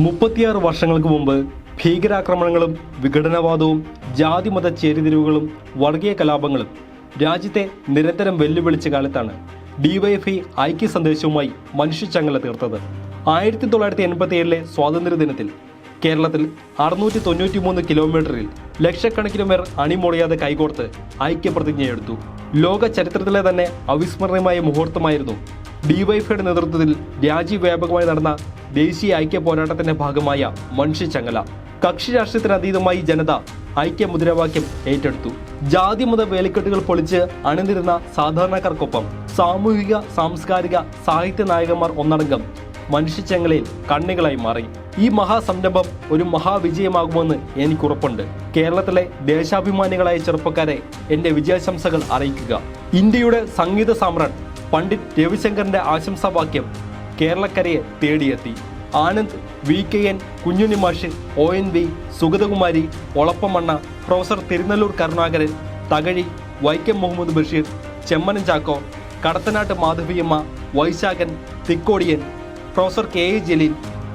36 വർഷങ്ങൾക്ക് മുമ്പ് ഭീകരാക്രമണങ്ങളും വിഘടനവാദവും ജാതിമത ചേരിതിരിവുകളും വർഗീയ കലാപങ്ങളും രാജ്യത്തെ നിരന്തരം വെല്ലുവിളിച്ച കാലത്താണ് ഡിവൈഎഫ്ഐ ഐക്യ സന്ദേശവുമായി മനുഷ്യച്ചങ്ങല തീർത്തത്. 1987 സ്വാതന്ത്ര്യദിനത്തിൽ കേരളത്തിൽ 693 കിലോമീറ്ററിൽ ലക്ഷക്കണക്കിന് പേർ അണിമൊഴിയാതെ കൈകോർത്ത് ഐക്യപ്രതിജ്ഞയെടുത്തു. ലോക ചരിത്രത്തിലെ തന്നെ അവിസ്മരണീയമായ മുഹൂർത്തമായിരുന്നു ഡിവൈഎഫ്ഐയുടെ നേതൃത്വത്തിൽ രാജ്യവ്യാപകമായി നടന്ന ദേശീയ ഐക്യ പോരാട്ടത്തിന്റെ ഭാഗമായ മനുഷ്യച്ചങ്ങല. കക്ഷി രാഷ്ട്രീയത്തിനതീതമായി ജനത ഐക്യ മുദ്രാവാക്യം ഏറ്റെടുത്തു. ജാതിമത വേലിക്കെട്ടുകൾ പൊളിച്ച് അണിനിരുന്ന സാധാരണക്കാർക്കൊപ്പം സാമൂഹിക, സാംസ്കാരിക, സാഹിത്യ നായകന്മാർ ഒന്നടങ്കം മനുഷ്യച്ചങ്ങലയിൽ കണ്ണികളായി മാറി. ഈ മഹാസംരംഭം ഒരു മഹാവിജയമാകുമെന്ന് എനിക്കുറപ്പുണ്ട്. കേരളത്തിലെ ദേശാഭിമാനികളായ ചെറുപ്പക്കാരെ എൻ്റെ വിജയാശംസകൾ അറിയിക്കുക. ഇന്ത്യയുടെ സംഗീത സാമ്രാട്ട് പണ്ഡിറ്റ് രവിശങ്കറിന്റെ ആശംസാവാക്യം കേരളക്കരയെ തേടിയെത്തി. Anand, VKN, Kunjunni Mash, ONV, Sugathakumari, Olappamanna, professor Thirunelloor Karunakaran, Thakazhi, Vaikom Muhammad Basheer, Chemmanam Chacko, Kadathanattu Madhaviamma, Vaisakhan, Thikkodiyan, professor KA Jaleel,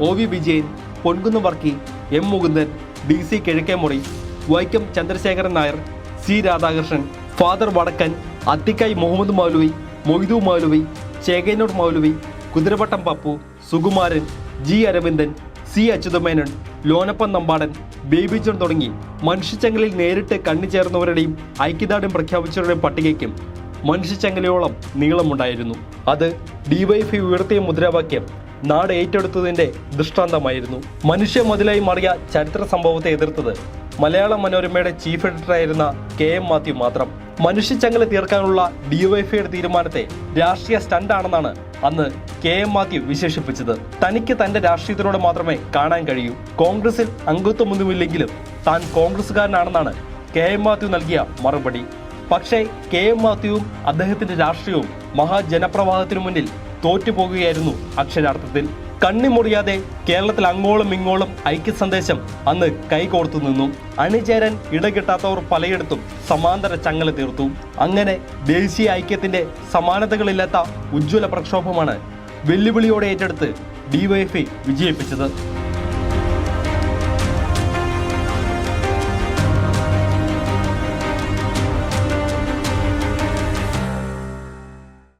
OV Vijayan, Ponkunnam Varkey, M Mukundan, DC Kizhakkemuri, Vaikom Chandrasekharan Nair, C Radhakrishnan, father Vadakkan, Athikkai Muhammad Moulavi, Moidu Moulavi, Chekanod Moulavi, Kuthiravattam Pappu, Sukumaran, G Aravindan, C Achuthamenon, Lonappan Nambadan, Baby John തുടങ്ങി മനുഷ്യച്ചങ്ങലയിൽ നേരിട്ട് കണ്ണിച്ചേർന്നവരുടെയും ഐക്യദാർഢ്യം പ്രഖ്യാപിച്ചവരുടെയും പട്ടികയ്ക്കും മനുഷ്യച്ചങ്ങലയോളം നീളമുണ്ടായിരുന്നു. അത് ഡിവൈഎഫ്ഐ ഉയർത്തിയ മുദ്രാവാക്യം നാട് ഏറ്റെടുത്തതിന്റെ ദൃഷ്ടാന്തമായിരുന്നു. മനുഷ്യ മുതലായി മാറിയ ചരിത്ര സംഭവത്തെ എതിർത്തത് മലയാള മനോരമയുടെ ചീഫ് എഡിറ്ററായിരുന്ന KM മാത്യു മാത്രം. മനുഷ്യച്ചങ്ങല തീർക്കാനുള്ള ഡിവൈഎഫ്ഐയുടെ തീരുമാനത്തെ രാഷ്ട്രീയ സ്റ്റണ്ടാണെന്നാണ് അന്ന് KM മാത്യു വിശേഷിപ്പിച്ചത്. തനിക്ക് തന്റെ രാഷ്ട്രീയത്തിലൂടെ മാത്രമേ കാണാൻ കഴിയൂ. കോൺഗ്രസിൽ അംഗത്വമൊന്നുമില്ലെങ്കിലും താൻ കോൺഗ്രസ്സുകാരനാണെന്നാണ് KM മാത്യു നൽകിയ മറുപടി. പക്ഷേ KM മാത്യുവും അദ്ദേഹത്തിന്റെ രാഷ്ട്രീയവും മഹാജനപ്രവാഹത്തിനു മുന്നിൽ തോറ്റുപോകുകയായിരുന്നു അക്ഷരാർത്ഥത്തിൽ. കണ്ണിമുറിയാതെ കേരളത്തിൽ അങ്ങോളം ഇങ്ങോളം ഐക്യ സന്ദേശം അന്ന് കൈകോർത്തു നിന്നു. അണിചേരാൻ ഇടകിട്ടാത്തവർ പലയിടത്തും സമാന്തര ചങ്ങല തീർത്തു. അങ്ങനെ ദേശീയ ഐക്യത്തിന്റെ സമാനതകളില്ലാത്ത ഉജ്ജ്വല പ്രക്ഷോഭമാണ് വെല്ലുവിളിയോടെ ഏറ്റെടുത്ത് ഡിവൈഎഫ്ഐ വിജയിപ്പിച്ചത്.